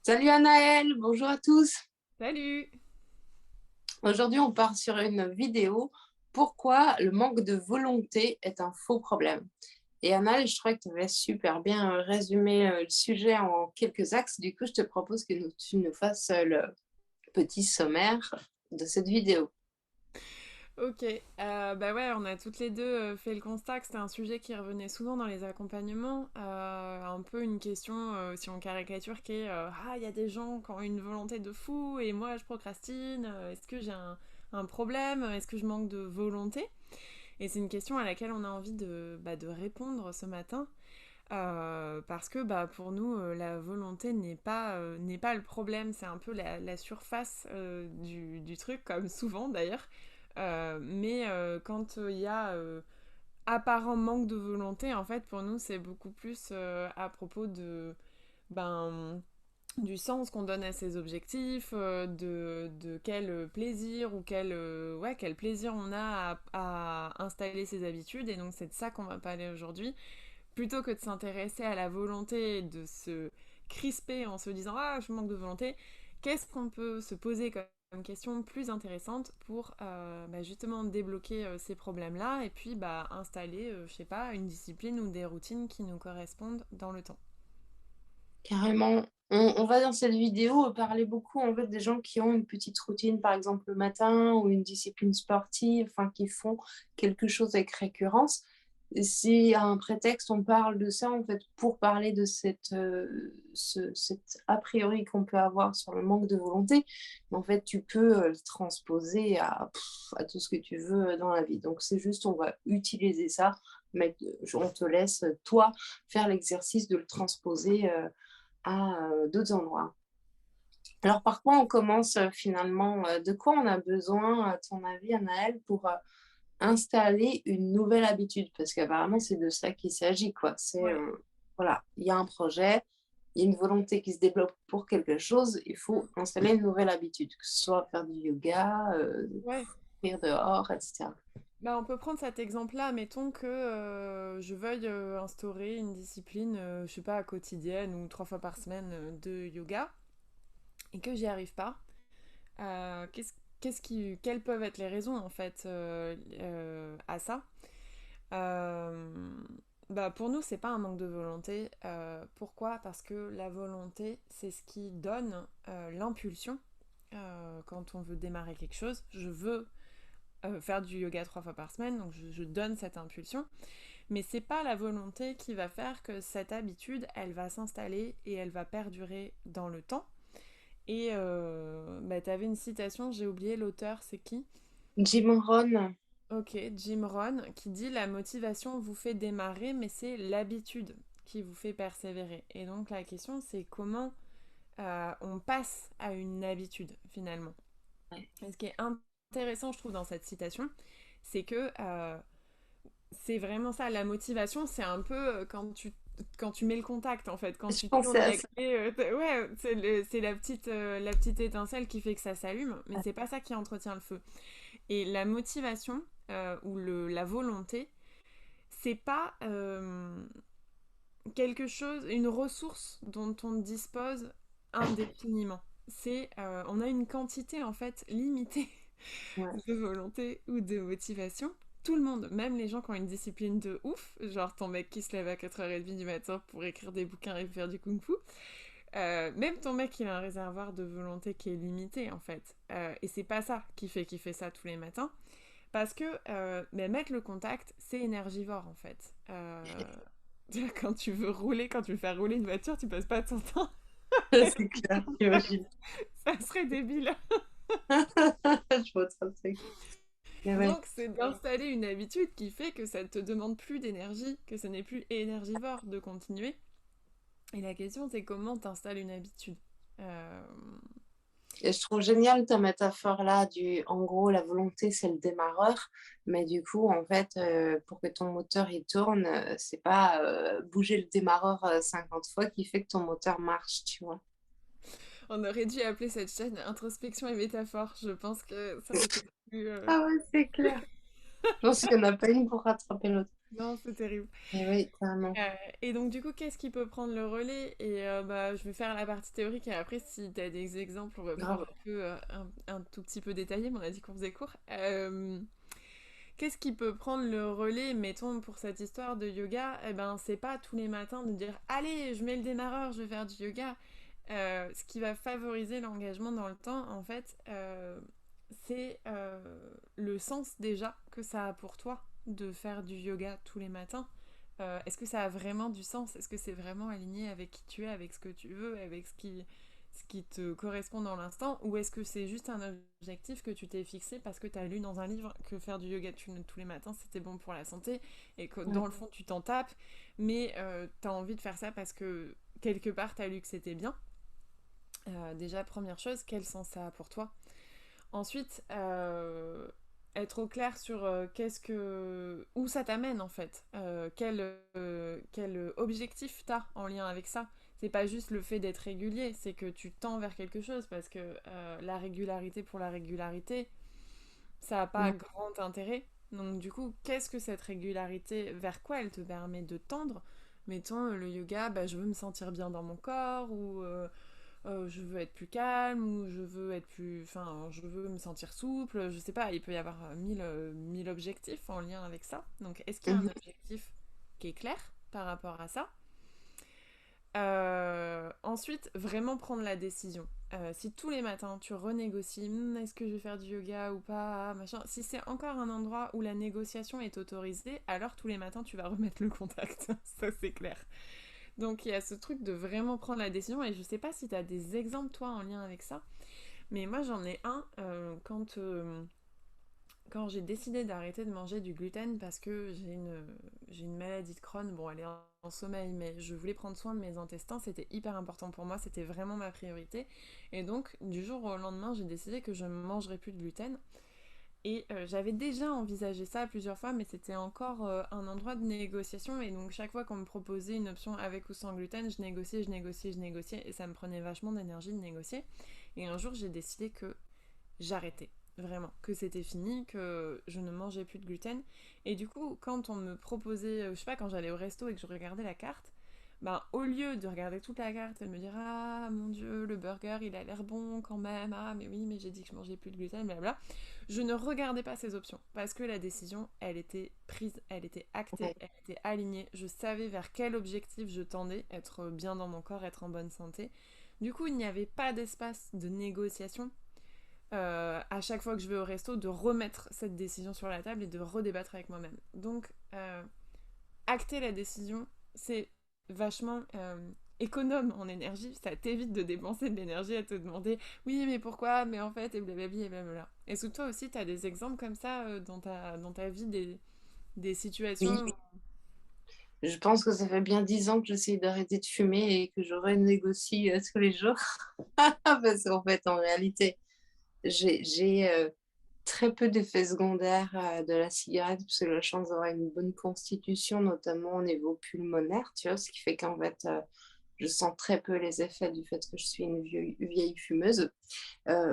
Salut Anaëlle, bonjour à tous. Salut! Aujourd'hui, on part sur une vidéo. Pourquoi le manque de volonté est un faux problème? Et Anaëlle, je trouvais que tu avais super bien résumé le sujet en quelques axes. Du coup, je te propose que tu nous fasses le petit sommaire de cette vidéo. Ok, bah ouais, on a toutes les deux fait le constat que c'était un sujet qui revenait souvent dans les accompagnements. Un peu une question, si on caricature, qui est ah, il y a des gens qui ont une volonté de fou et moi je procrastine. Est-ce que j'ai un problème? Est-ce que je manque de volonté? Et c'est une question à laquelle on a envie de répondre ce matin. Parce que bah, pour nous, la volonté n'est pas le problème, c'est un peu la surface du truc, comme souvent d'ailleurs. Mais quand il y a apparent manque de volonté, en fait, pour nous, c'est beaucoup plus à propos ben, du sens qu'on donne à ses objectifs, de quel plaisir ou quel plaisir on a à installer ses habitudes. Et donc, c'est de ça qu'on va parler aujourd'hui plutôt que de s'intéresser à la volonté, de se crisper en se disant ah je manque de volonté, qu'est-ce qu'on peut se poser comme question plus intéressante pour justement débloquer ces problèmes-là et puis installer, je sais pas, une discipline ou des routines qui nous correspondent dans le temps. Carrément, on va dans cette vidéo parler beaucoup en fait des gens qui ont une petite routine, par exemple le matin, ou une discipline sportive, enfin qui font quelque chose avec récurrence. Et si à un prétexte on parle de ça en fait pour parler de cette a priori qu'on peut avoir sur le manque de volonté, mais en fait tu peux le transposer à tout ce que tu veux dans la vie. Donc c'est juste on va utiliser ça, mais on te laisse toi faire l'exercice de le transposer à d'autres endroits. Alors, par quoi on commence finalement? De quoi on a besoin, à ton avis, Anaëlle, pour installer une nouvelle habitude? Parce qu'apparemment, c'est de ça qu'il s'agit, quoi. Ouais. Voilà, il y a un projet, il y a une volonté qui se développe pour quelque chose, il faut installer une nouvelle habitude, que ce soit faire du yoga, Ouais. courir dehors, etc. Bah, on peut prendre cet exemple-là, mettons que je veuille instaurer une discipline, je sais pas, quotidienne ou 3 fois par semaine de yoga et que j'y arrive pas. Quelles peuvent être les raisons en fait à ça? Euh, pour nous, c'est pas un manque de volonté. Pourquoi? Parce que la volonté, c'est ce qui donne l'impulsion quand on veut démarrer quelque chose. Je veux faire du yoga 3 fois par semaine, donc je donne cette impulsion. Mais c'est pas la volonté qui va faire que cette habitude, elle va s'installer et elle va perdurer dans le temps. Et t'avais une citation, j'ai oublié l'auteur, c'est qui? Jim Rohn, Ok, Jim Rohn, qui dit la motivation vous fait démarrer, mais c'est l'habitude qui vous fait persévérer. Et donc la question, c'est comment on passe à une habitude finalement. Et ce qui est intéressant, je trouve, dans cette citation, c'est que c'est vraiment ça, la motivation, c'est un peu quand tu mets le contact en fait, quand je tu pensais tournes à la ça. clé, ouais, c'est la petite étincelle qui fait que ça s'allume, mais c'est pas ça qui entretient le feu. Et la motivation la volonté, c'est pas quelque chose, une ressource dont on dispose indéfiniment. On a une quantité en fait limitée Ouais. de volonté ou de motivation. Tout le monde, même les gens qui ont une discipline de ouf, genre ton mec qui se lève à 4h30 du matin pour écrire des bouquins et faire du kung-fu, même ton mec il a un réservoir de volonté qui est limité en fait. Et c'est pas ça qui fait qu'il fait ça tous les matins. Parce que mettre le contact, c'est énergivore en fait. Quand tu veux rouler, quand tu veux faire rouler une voiture, tu passes pas ton temps. C'est clair, j'imagine. Ça serait débile. Je vois ça, c'est clair. Mais ouais. Donc c'est d'installer une habitude qui fait que ça ne te demande plus d'énergie, que ce n'est plus énergivore de continuer. Et la question c'est comment t'installes une habitude. Euh, Et je trouve génial ta métaphore là en gros, la volonté, c'est le démarreur, mais du coup, en fait, pour que ton moteur il tourne, c'est pas bouger le démarreur 50 fois qui fait que ton moteur marche, tu vois. On aurait dû appeler cette chaîne introspection et métaphore. Je pense que ça aurait été plus. Ah ouais, c'est clair. Je pense qu'il n'y en a pas une pour rattraper l'autre. Non, c'est terrible. Et oui, carrément. Euh, et donc, du coup, qu'est-ce qui peut prendre le relais? Et bah, je vais faire la partie théorique et après, si tu as des exemples, on va pouvoir Grave. un peu, un tout petit peu détailler, mais on a dit qu'on faisait court. Qu'est-ce qui peut prendre le relais, mettons, pour cette histoire de yoga? Eh ben, c'est pas tous les matins de dire, allez, je mets le démarreur, je vais faire du yoga. Ce qui va favoriser l'engagement dans le temps, en fait, c'est le sens déjà que ça a pour toi de faire du yoga tous les matins. Est-ce que ça a vraiment du sens? Est-ce que c'est vraiment aligné avec qui tu es, avec ce que tu veux, avec ce qui te correspond dans l'instant? Ou est-ce que c'est juste un objectif que tu t'es fixé parce que tu as lu dans un livre que faire du yoga tous les matins c'était bon pour la santé et que Mm. dans le fond tu t'en tapes, mais tu as envie de faire ça parce que quelque part tu as lu que c'était bien? Déjà, première chose, quel sens ça a pour toi? Ensuite, être au clair sur où ça t'amène en fait. Quel objectif t'as en lien avec ça. C'est pas juste le fait d'être régulier, c'est que tu tends vers quelque chose parce que la régularité pour la régularité, ça n'a pas Mm. grand intérêt. Donc du coup, qu'est-ce que cette régularité, vers quoi elle te permet de tendre? Mettons le yoga, bah, je veux me sentir bien dans mon corps ou je veux être plus calme ou je veux être plus, enfin, je veux me sentir souple, je sais pas, il peut y avoir mille objectifs en lien avec ça. Donc, est-ce qu'il y a un Mhm. objectif qui est clair par rapport à ça? Ensuite, vraiment prendre la décision. Si tous les matins tu renégocies, est-ce que je vais faire du yoga ou pas, machin. Si c'est encore un endroit où la négociation est autorisée, alors tous les matins tu vas remettre le contact. Ça c'est clair. Donc il y a ce truc de vraiment prendre la décision et je sais pas si tu as des exemples toi en lien avec ça, mais moi j'en ai un quand j'ai décidé d'arrêter de manger du gluten parce que j'ai une maladie de Crohn, bon elle est en sommeil mais je voulais prendre soin de mes intestins, c'était hyper important pour moi, c'était vraiment ma priorité et donc du jour au lendemain j'ai décidé que je ne mangerais plus de gluten. Et j'avais déjà envisagé ça plusieurs fois, mais c'était encore un endroit de négociation. Et donc, chaque fois qu'on me proposait une option avec ou sans gluten, je négociais, je négociais, je négociais. Et ça me prenait vachement d'énergie de négocier. Et un jour, j'ai décidé que j'arrêtais. Vraiment. Que c'était fini, que je ne mangeais plus de gluten. Et du coup, quand on me proposait, je sais pas, quand j'allais au resto et que je regardais la carte, ben, au lieu de regarder toute la carte et de me dire ah mon dieu le burger il a l'air bon quand même, ah mais oui mais j'ai dit que je mangeais plus de gluten, blabla, je ne regardais pas ces options parce que la décision elle était prise, elle était actée, Ouais. elle était alignée, je savais vers quel objectif je tendais, être bien dans mon corps, être en bonne santé. Du coup il n'y avait pas d'espace de négociation à chaque fois que je vais au resto de remettre cette décision sur la table et de redébattre avec moi-même. Donc acter la décision, c'est vachement économe en énergie. Ça t'évite de dépenser de l'énergie à te demander oui, mais pourquoi, mais en fait, et blablabla et blablabla. Est-ce que toi aussi, tu as des exemples comme ça dans ta vie, des Oui, situations où... je pense que ça fait bien 10 ans que j'essaie d'arrêter de fumer et que je renégocie tous les jours. Parce qu'en fait, en réalité, j'ai très peu d'effets secondaires de la cigarette, parce que j'ai la chance d'avoir une bonne constitution, notamment au niveau pulmonaire, tu vois, ce qui fait qu'en fait, je sens très peu les effets du fait que je suis une vieille fumeuse.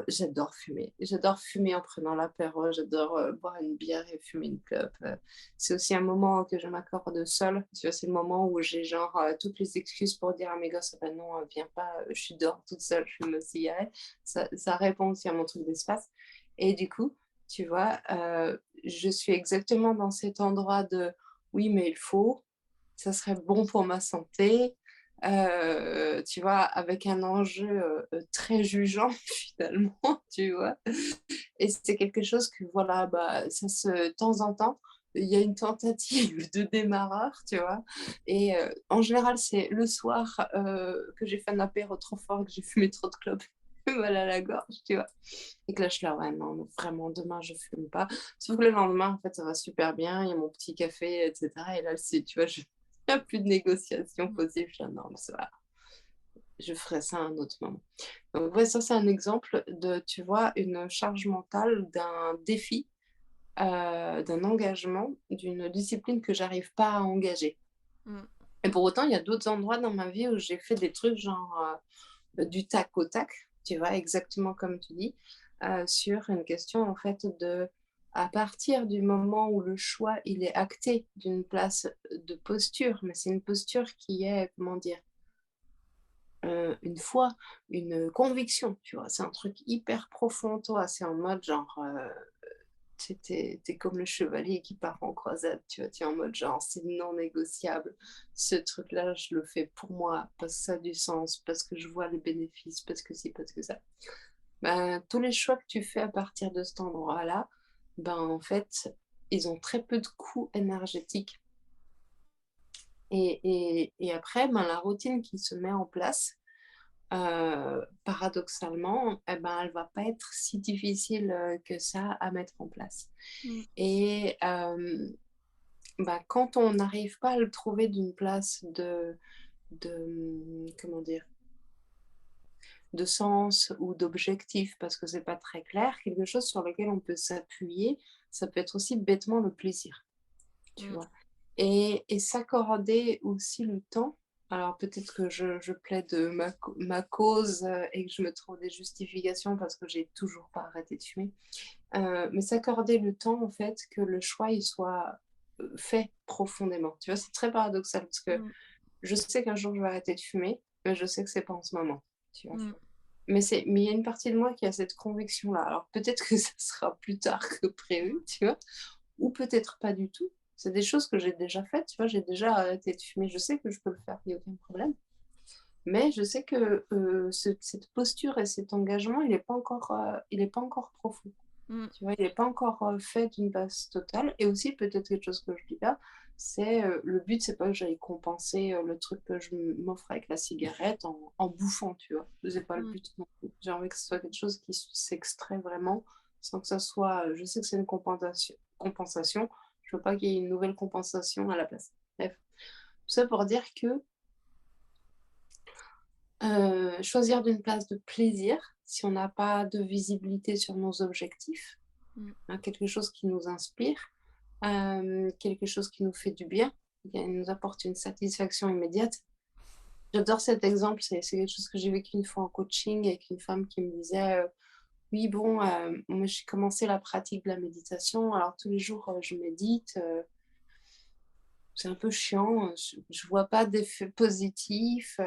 J'adore fumer. J'adore fumer en prenant l'apéro. J'adore boire une bière et fumer une clope. C'est aussi un moment que je m'accorde seule. Tu vois, c'est le moment où j'ai genre toutes les excuses pour dire à mes gosses, ah ben non, viens pas, je suis dehors toute seule, je fume ma cigarette. Ça répond aussi à mon truc d'espace. Et du coup, tu vois, je suis exactement dans cet endroit de oui, mais il faut, ça serait bon pour ma santé, tu vois, avec un enjeu très jugeant finalement, tu vois. Et c'est quelque chose que, voilà, bah, ça se, de temps en temps, il y a une tentative de démarreur, tu vois. Et en général, c'est le soir que j'ai fait un apéro trop fort, que j'ai fumé trop de clopes, mal à la gorge, tu vois. Et que là, je suis là, ouais, non, non, vraiment, demain, je fume pas. Sauf que le lendemain, en fait, ça va super bien, il y a mon petit café, etc. Et là, c'est, tu vois, il n'y a plus de négociation possible. Je suis là, non, mais ça va, je ferai ça à un autre moment. Donc, ouais, ça, c'est un exemple de, tu vois, une charge mentale d'un défi, d'un engagement, d'une discipline que j'arrive pas à engager. Mm. Et pour autant, il y a d'autres endroits dans ma vie où j'ai fait des trucs genre du tac au tac, tu vois, exactement comme tu dis, sur une question en fait de À partir du moment où le choix, il est acté d'une place de posture, mais c'est une posture qui est, comment dire, une foi, une conviction, tu vois. C'est un truc hyper profond, toi. C'est en mode genre, t'es comme le chevalier qui part en croisade, tu vois. Tu es en mode genre, c'est non négociable. Ce truc-là, je le fais pour moi, parce que ça a du sens, parce que je vois les bénéfices, parce que si, parce que ça. Ben, tous les choix que tu fais à partir de cet endroit-là, ben, en fait, ils ont très peu de coûts énergétiques. Et après, ben, la routine qui se met en place, paradoxalement, eh ben, elle va pas être si difficile que ça à mettre en place. Mm. Et bah, quand on n'arrive pas à le trouver d'une place comment dire, de sens ou d'objectif, parce que c'est pas très clair, quelque chose sur lequel on peut s'appuyer, ça peut être aussi bêtement le plaisir, tu Mm. vois. Et s'accorder aussi le temps. Alors peut-être que je plaide ma cause et que je me trouve des justifications parce que j'ai toujours pas arrêté de fumer. Mais s'accorder le temps, en fait, que le choix il soit fait profondément. Tu vois, c'est très paradoxal parce que Mm. je sais qu'un jour je vais arrêter de fumer, mais je sais que c'est pas en ce moment. Tu vois. Mm. Mais il y a une partie de moi qui a cette conviction-là. Alors peut-être que ça sera plus tard que prévu, tu vois, ou peut-être pas du tout. C'est des choses que j'ai déjà faites, tu vois, j'ai déjà arrêté de fumer, je sais que je peux le faire, il n'y a aucun problème. Mais je sais que cette posture et cet engagement, il est pas encore profond. Mm. Tu vois, il n'est pas encore fait d'une base totale. Et aussi, peut-être quelque chose que je dis là, c'est le but, c'est pas que j'aille compenser le truc que je m'offre avec la cigarette en bouffant, tu vois. C'est pas le Mm. but non plus. J'ai envie que ce soit quelque chose qui s'extrait vraiment, sans que ça soit. Je sais que c'est une compensation. Je veux pas qu'il y ait une nouvelle compensation à la place. Bref. Tout ça pour dire que choisir d'une place de plaisir, si on n'a pas de visibilité sur nos objectifs, Mm. hein, quelque chose qui nous inspire, quelque chose qui nous fait du bien, qui nous apporte une satisfaction immédiate. J'adore cet exemple, c'est quelque chose que j'ai vécu une fois en coaching avec une femme qui me disait oui, bon, moi j'ai commencé la pratique de la méditation, alors tous les jours je médite, c'est un peu chiant, je vois pas d'effet positif.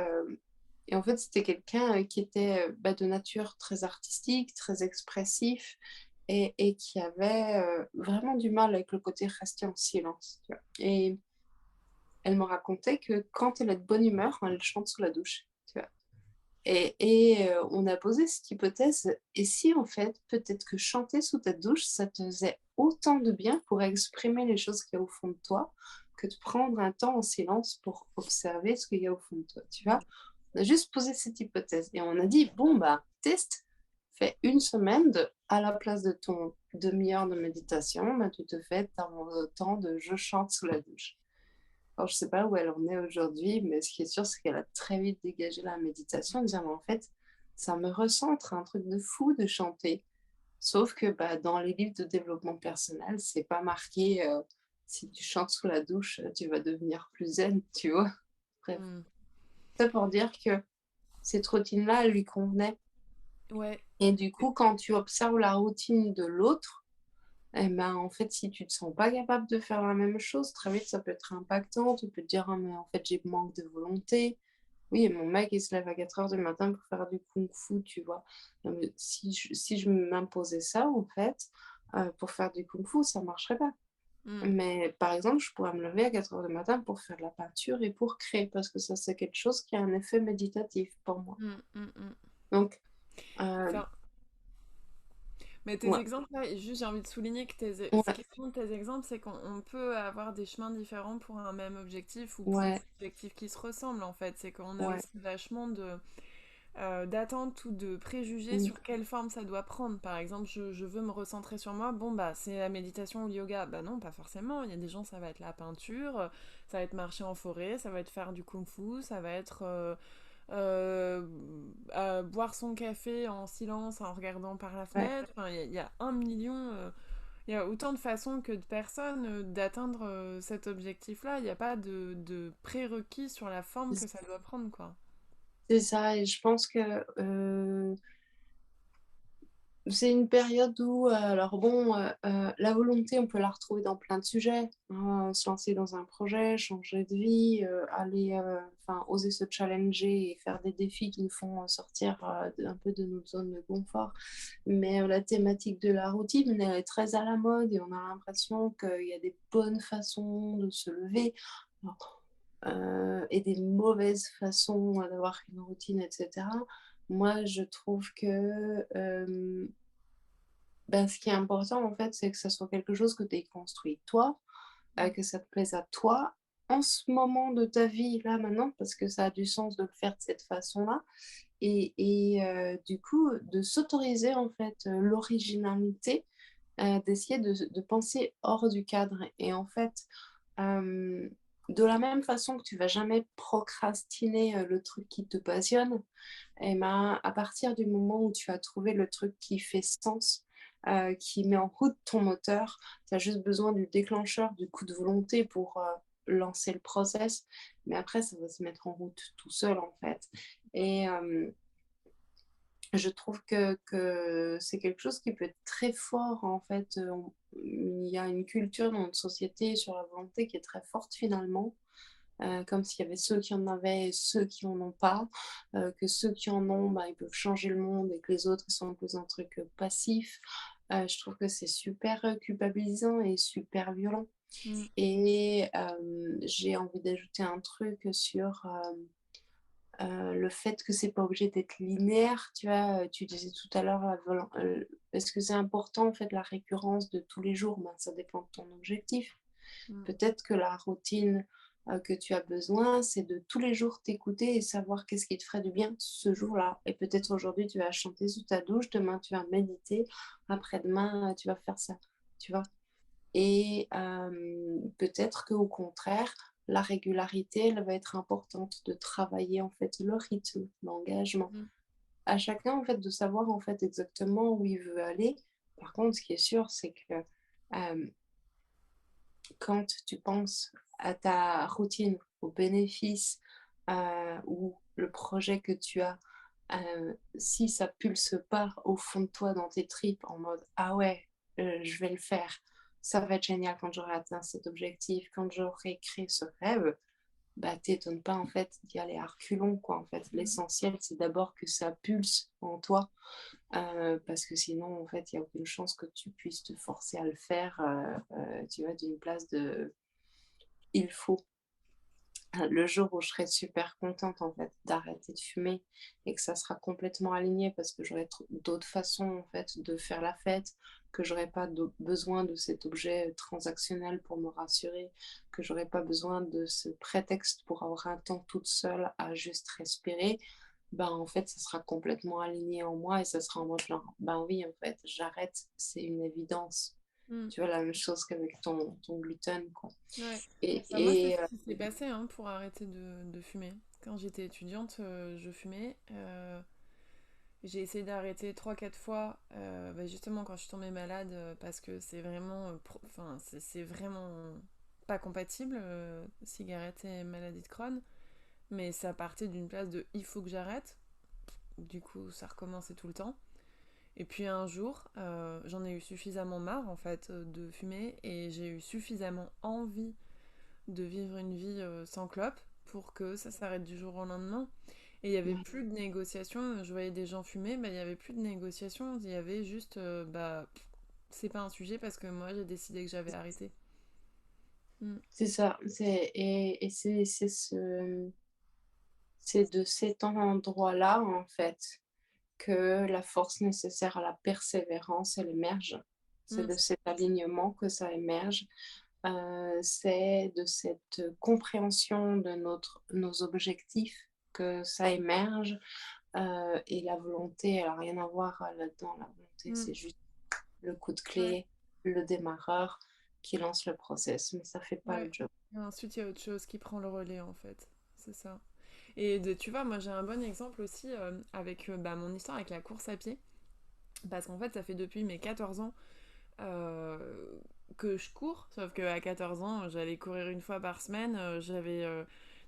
Et en fait, c'était quelqu'un qui était bah, de nature très artistique, très expressif et qui avait vraiment du mal avec le côté rester en silence. Tu vois. Et elle me racontait que quand elle est de bonne humeur, elle chante sous la douche. Tu vois. Et on a posé cette hypothèse. Et si en fait, peut-être que chanter sous ta douche, ça te faisait autant de bien pour exprimer les choses qu'il y a au fond de toi que de prendre un temps en silence pour observer ce qu'il y a au fond de toi. Tu vois. On a juste posé cette hypothèse et on a dit, bon, bah, teste, fais une semaine à la place de ton demi-heure de méditation, bah, tu te fais ton temps de je chante sous la douche. Alors, je sais pas où elle en est aujourd'hui, mais ce qui est sûr, c'est qu'elle a très vite dégagé la méditation en disant, mais en fait, ça me recentre, un truc de fou de chanter. Sauf que bah, dans les livres de développement personnel, c'est pas marqué si tu chantes sous la douche, tu vas devenir plus zen, tu vois. Bref, Mm. ça pour dire que cette routine-là, elle lui convenait. Ouais. Et du coup, quand tu observes la routine de l'autre, eh ben, en fait, si tu te sens pas capable de faire la même chose, très vite, ça peut être impactant. Tu peux te dire, ah, mais en fait, j'ai manque de volonté. Oui, et mon mec, il se lève à 4 heures du matin pour faire du kung-fu, tu vois. Non, mais si je m'imposais ça, en fait, pour faire du kung-fu, ça marcherait pas. Mm. Mais par exemple, je pourrais me lever à 4 heures du matin pour faire de la peinture et pour créer, parce que ça, c'est quelque chose qui a un effet méditatif pour moi. Mm. Mm. Mm. Donc, C'est euh, un- Mais tes ouais, exemples, là, et juste j'ai envie de souligner que ce qui ouais, est cool de tes exemples, c'est qu'on peut avoir des chemins différents pour un même objectif ou pour des ouais, objectifs qui se ressemblent en fait. C'est qu'on a ouais. aussi vachement d'attentes ou de préjugés Mm. sur quelle forme ça doit prendre. Par exemple, je veux me recentrer sur moi, bon bah c'est la méditation ou le yoga. Bah non, pas forcément. Il y a des gens, ça va être la peinture, ça va être marcher en forêt, ça va être faire du kung-fu, ça va être euh, boire son café en silence en regardant par la Ouais. fenêtre. Enfin, il y a un million, il y a autant de façons que de personnes d'atteindre cet objectif-là. Il n'y a pas de prérequis sur la forme que ça doit prendre, quoi. C'est ça, et je pense que C'est une période où, alors bon, la volonté, on peut la retrouver dans plein de sujets, hein, se lancer dans un projet, changer de vie, aller, enfin, oser se challenger et faire des défis qui nous font sortir un peu de notre zone de confort. Mais la thématique de la routine elle est très à la mode et on a l'impression qu'il y a des bonnes façons de se lever et des mauvaises façons d'avoir une routine, etc. Moi, je trouve que ben, ce qui est important, en fait, c'est que ça soit quelque chose que tu aies construit toi, Mm. que ça te plaise à toi, en ce moment de ta vie, là, maintenant, parce que ça a du sens de le faire de cette façon-là. Du coup, de s'autoriser, en fait, l'originalité, d'essayer de penser hors du cadre. Et en fait, de la même façon que tu vas jamais procrastiner le truc qui te passionne, et ben, à partir du moment où tu as trouvé le truc qui fait sens, qui met en route ton moteur, tu as juste besoin du déclencheur, du coup de volonté pour lancer le process. Mais après, ça va se mettre en route tout seul, en fait. Et je trouve que c'est quelque chose qui peut être très fort, en fait. Il y a une culture dans notre société sur la volonté qui est très forte, finalement. Comme s'il y avait ceux qui en avaient et ceux qui en ont pas, que ceux qui en ont, bah, ils peuvent changer le monde et que les autres ils sont plus un truc passif. Je trouve que c'est super culpabilisant et super violent. Mm. Et j'ai envie d'ajouter un truc sur le fait que c'est pas obligé d'être linéaire. Tu vois, tu disais tout à l'heure, est-ce que c'est important en fait la récurrence de tous les jours? Ben, ça dépend de ton objectif. Mm. Peut-être que la routine que tu as besoin, c'est de tous les jours t'écouter et savoir qu'est-ce qui te ferait du bien ce jour-là. Et peut-être aujourd'hui, tu vas chanter sous ta douche, demain, tu vas méditer, après-demain, tu vas faire ça. Tu vois? Et peut-être qu'au contraire, la régularité, elle va être importante de travailler en fait le rythme, l'engagement. Mm. À chacun en fait de savoir en fait exactement où il veut aller. Par contre, ce qui est sûr, c'est que euh, quand tu penses à ta routine, aux bénéfices ou le projet que tu as, si ça pulse pas au fond de toi dans tes tripes en mode ah ouais, je vais le faire, ça va être génial quand j'aurai atteint cet objectif, quand j'aurai créé ce rêve, bah t'étonnes pas en fait d'y aller à reculons quoi. En fait, l'essentiel c'est d'abord que ça pulse en toi parce que sinon en fait il y a aucune chance que tu puisses te forcer à le faire, tu vois, d'une place de il faut. Le jour où je serai super contente en fait d'arrêter de fumer et que ça sera complètement aligné parce que j'aurai d'autres façons en fait de faire la fête, que j'aurai pas besoin de cet objet transactionnel pour me rassurer, que j'aurai pas besoin de ce prétexte pour avoir un temps toute seule à juste respirer, ben en fait ça sera complètement aligné en moi et ça sera en mode genre ben oui en fait j'arrête, c'est une évidence. Mm. Tu vois, la même chose qu'avec ton gluten, quoi. Ouais. Et, Bah, moi, c'est et ce qui s'est passé hein, pour arrêter de fumer. Quand j'étais étudiante, je fumais. J'ai essayé d'arrêter trois quatre fois, bah, justement quand je suis tombée malade, parce que c'est vraiment, enfin, c'est vraiment pas compatible, cigarette et maladie de Crohn. Mais ça partait d'une place de il faut que j'arrête. Du coup, ça recommençait tout le temps. Et puis un jour, j'en ai eu suffisamment marre en fait de fumer et j'ai eu suffisamment envie de vivre une vie sans clope pour que ça s'arrête du jour au lendemain. Et il n'y avait plus de négociation. Je voyais des gens fumer, bah, il n'y avait plus de négociation. Il y avait juste, bah, c'est pas un sujet parce que moi j'ai décidé que j'avais arrêté. Mm. c'est ça, et c'est de cet endroit-là, en fait, que la force nécessaire à la persévérance, elle émerge. C'est Mm. de cet alignement que ça émerge. C'est de cette compréhension de nos objectifs que ça émerge. Et la volonté, elle n'a rien à voir là-dedans. La volonté, Mm. c'est juste le coup de Ouais, clé, le démarreur qui lance le process, mais ça ne fait pas le ouais. job. Et ensuite, il y a autre chose qui prend le relais en fait. C'est ça. Tu vois, moi j'ai un bon exemple aussi avec bah, mon histoire avec la course à pied. Parce qu'en fait, ça fait depuis mes 14 ans euh, que je cours. Sauf qu'à 14 ans, j'allais courir une fois par semaine. J'avais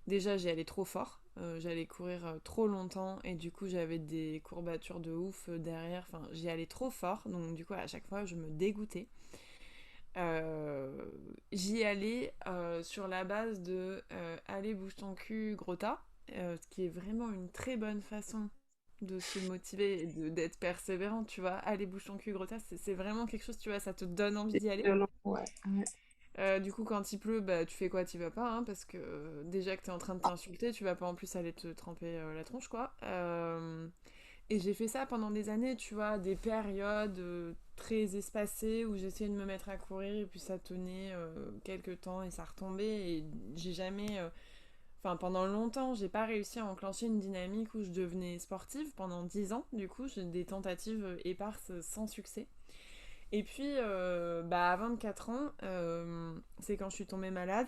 déjà j'y allais trop fort, j'allais courir trop longtemps et du coup j'avais des courbatures de ouf derrière, enfin j'y allais trop fort, donc du coup à chaque fois je me dégoûtais. Euh, J'y allais sur la base de aller bouge ton cul gros tas, ce qui est vraiment une très bonne façon de se motiver et d'être persévérant, tu vois. Aller bouge ton cul gros tas, c'est vraiment quelque chose, tu vois, ça te donne envie C'est d'y aller. violent, ouais. Ouais. Du coup, quand il pleut, bah, tu fais quoi? T'y vas pas, hein, parce que déjà que t'es en train de t'insulter, tu vas pas en plus aller te tremper la tronche, quoi. Et j'ai fait ça pendant des années, tu vois, des périodes très espacées où j'essayais de me mettre à courir et puis ça tenait quelques temps et ça retombait et j'ai jamais... Enfin, pendant longtemps, j'ai pas réussi à enclencher une dynamique où je devenais sportive pendant 10 ans. Du coup, j'ai des tentatives éparses sans succès. Et puis, bah, à 24 ans, c'est quand je suis tombée malade.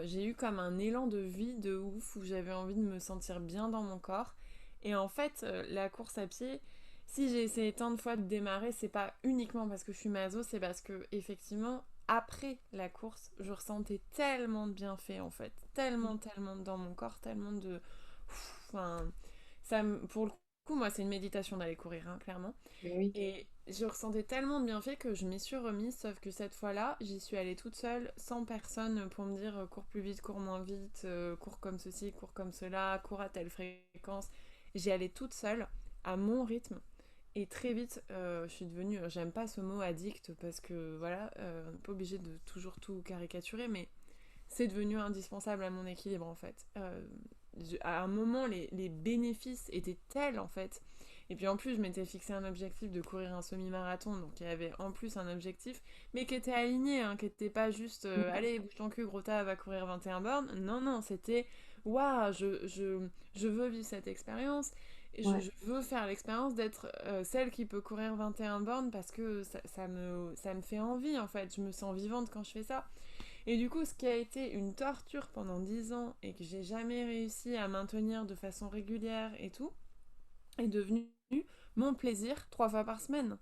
J'ai eu comme un élan de vie de ouf où j'avais envie de me sentir bien dans mon corps. Et en fait, la course à pied, si j'ai essayé tant de fois de démarrer, c'est pas uniquement parce que je suis maso, c'est parce que effectivement, après la course, je ressentais tellement de bienfaits en fait, tellement dans mon corps, tellement de, enfin, pour le coup, moi, c'est une méditation d'aller courir, hein, clairement. Oui. Et je ressentais tellement de bienfaits que je m'y suis remise, sauf que cette fois-là, j'y suis allée toute seule, sans personne pour me dire cours plus vite, cours moins vite, cours comme ceci, cours comme cela, cours à telle fréquence. J'y allais toute seule, à mon rythme. Et très vite, je suis devenue, j'aime pas ce mot addict parce que voilà, on n'est pas obligé de toujours tout caricaturer, mais c'est devenu indispensable à mon équilibre en fait. À un moment, les bénéfices étaient tels en fait. Et puis en plus, je m'étais fixé un objectif de courir un semi-marathon, donc il y avait en plus un objectif, mais qui était aligné, hein, qui n'était pas juste allez, bouge ton cul, gros tas, va courir 21 bornes. Non, non, c'était waouh, je veux vivre cette expérience. Et Ouais. je veux faire l'expérience d'être celle qui peut courir 21 bornes parce que ça me fait envie en fait. Je me sens vivante quand je fais ça. Et du coup, ce qui a été une torture pendant 10 ans et que j'ai jamais réussi à maintenir de façon régulière et tout, est devenu mon plaisir 3 fois par semaine.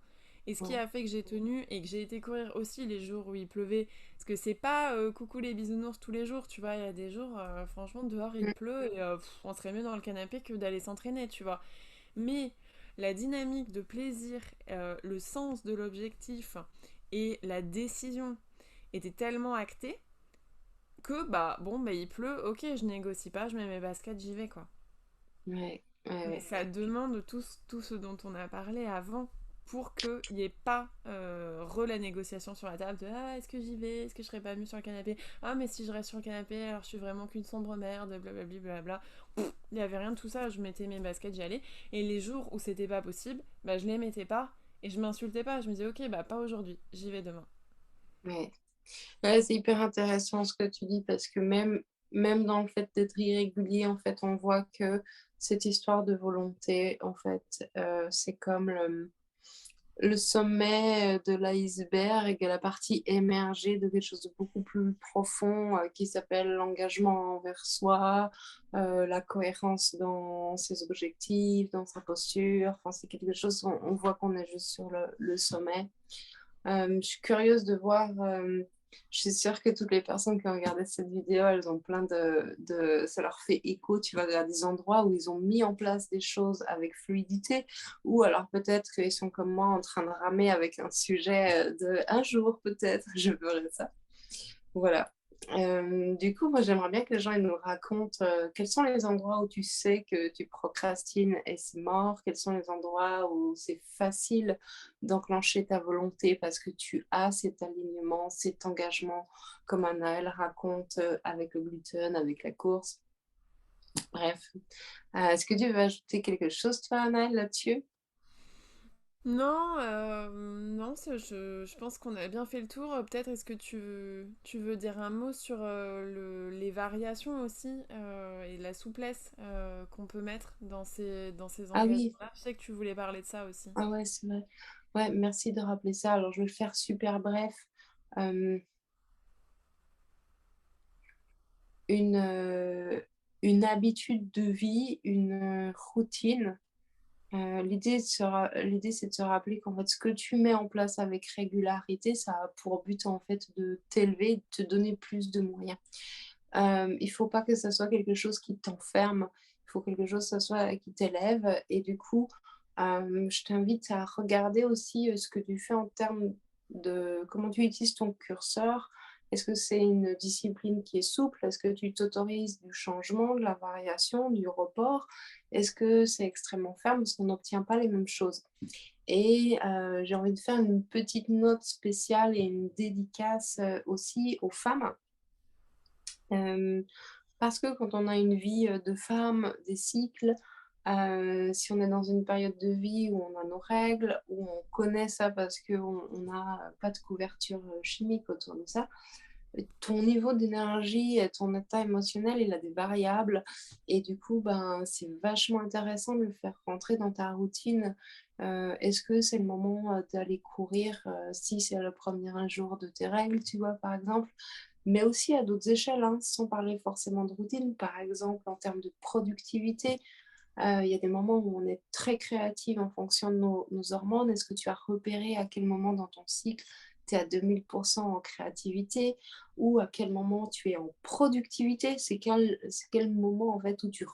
Et ce qui Ouais. a fait que j'ai tenu et que j'ai été courir aussi les jours où il pleuvait. Parce que c'est pas coucou les bisounours tous les jours, tu vois. Il y a des jours, franchement, dehors il Mm. pleut et on serait mieux dans le canapé que d'aller s'entraîner, tu vois. Mais la dynamique de plaisir, le sens de l'objectif et la décision étaient tellement actés que bah bon bah il pleut, ok je négocie pas, je mets mes baskets, j'y vais quoi. Ouais. Ouais, Mais ouais. ça demande tout ce dont on a parlé avant pour qu'il n'y ait pas la négociation sur la table de ah est-ce que j'y vais, est-ce que je serais pas mieux sur le canapé, ah mais si je reste sur le canapé alors je suis vraiment qu'une sombre merde, blablabla blabla. Il n'y avait rien de tout ça, je mettais mes baskets, j'y allais. Et les jours où c'était pas possible, bah je les mettais pas et je m'insultais pas, je me disais ok bah pas aujourd'hui, j'y vais demain. Ouais. Ouais, c'est hyper intéressant ce que tu dis parce que même dans le fait d'être irrégulier, en fait, on voit que cette histoire de volonté, en fait, c'est comme le sommet de l'iceberg et la partie émergée de quelque chose de beaucoup plus profond qui s'appelle l'engagement envers soi, la cohérence dans ses objectifs, dans sa posture. Enfin, c'est quelque chose, on voit qu'on est juste sur le sommet. Je suis curieuse de voir. Je suis sûre que toutes les personnes qui ont regardé cette vidéo, elles ont plein ça leur fait écho, tu vois, à des endroits où ils ont mis en place des choses avec fluidité, ou alors peut-être qu'ils sont comme moi en train de ramer avec un sujet de un jour, peut-être, je ferai ça. Voilà. Du coup, moi, j'aimerais bien que les gens ils nous racontent quels sont les endroits où tu sais que tu procrastines et c'est mort, quels sont les endroits où c'est facile d'enclencher ta volonté parce que tu as cet alignement, cet engagement, comme Anaëlle raconte avec le gluten, avec la course. Bref. Est-ce que tu veux ajouter quelque chose, toi, Anaëlle, là-dessus? Non, non, je pense qu'on a bien fait le tour. Peut-être est-ce que tu veux dire un mot sur les variations aussi et la souplesse qu'on peut mettre dans ces Ah oui, engagements-là. Je sais que tu voulais parler de ça aussi. ah ouais, c'est vrai. Ouais, merci de rappeler ça. Alors, je vais le faire super bref. Euh, une, euh, une habitude de vie, une routine. L'idée, c'est de se rappeler qu'en fait, ce que tu mets en place avec régularité, ça a pour but en fait de t'élever, de te donner plus de moyens. Il faut pas que ça soit quelque chose qui t'enferme, il faut quelque chose ça soit qui t'élève et du coup, je t'invite à regarder aussi, ce que tu fais en termes de comment tu utilises ton curseur. Est-ce que c'est une discipline qui est souple? Est-ce que tu t'autorises du changement, de la variation, du report? Est-ce que c'est extrêmement ferme? Parce qu'on n'obtient pas les mêmes choses et j'ai envie de faire une petite note spéciale et une dédicace, aussi aux femmes. Hem, Parce que quand on a une vie, de femme, des cycles, si on est dans une période de vie où on a nos règles, où on connaît ça parce qu'on n'a pas de couverture, chimique autour de ça, ton niveau d'énergie et ton état émotionnel, il a des variables et du coup, ben, c'est vachement intéressant de le faire rentrer dans ta routine. Est-ce que c'est le moment, d'aller courir, si c'est le premier jour de tes règles, tu vois, par exemple? Mais aussi à d'autres échelles, hein, sans parler forcément de routine. Par exemple, en termes de productivité, il y a des moments où on est très créative en fonction de nos hormones. Est-ce que tu as repéré à quel moment dans ton cycle tu es à 2000% en créativité ou à quel moment tu es en productivité? C'est quel moment en fait où tu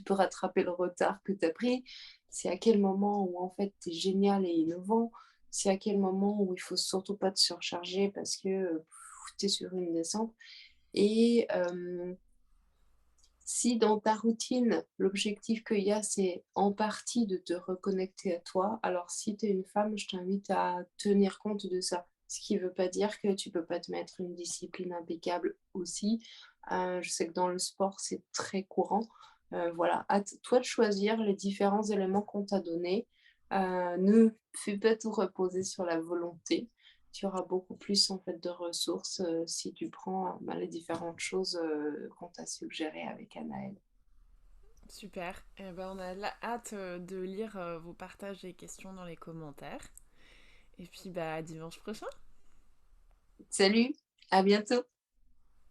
peux rattraper le retard que tu as pris? C'est à quel moment où en fait tu es génial et innovant? C'est à quel moment où il faut surtout pas te surcharger parce que tu es sur une descente? Et si dans ta routine, l'objectif qu'il y a, c'est en partie de te reconnecter à toi, alors si tu es une femme, je t'invite à tenir compte de ça. Ce qui ne veut pas dire que tu peux pas te mettre une discipline impeccable aussi. Je sais que dans le sport, c'est très courant. Voilà, à toi de choisir les différents éléments qu'on t'a donnés. Ne fais pas tout reposer sur la volonté. Tu auras beaucoup plus en fait de ressources si tu prends les différentes choses qu'on t'a suggérées avec Anaël. Super. Eh ben, on a hâte de lire vos partages et questions dans les commentaires. Et puis, bah, à dimanche prochain. Salut, à bientôt.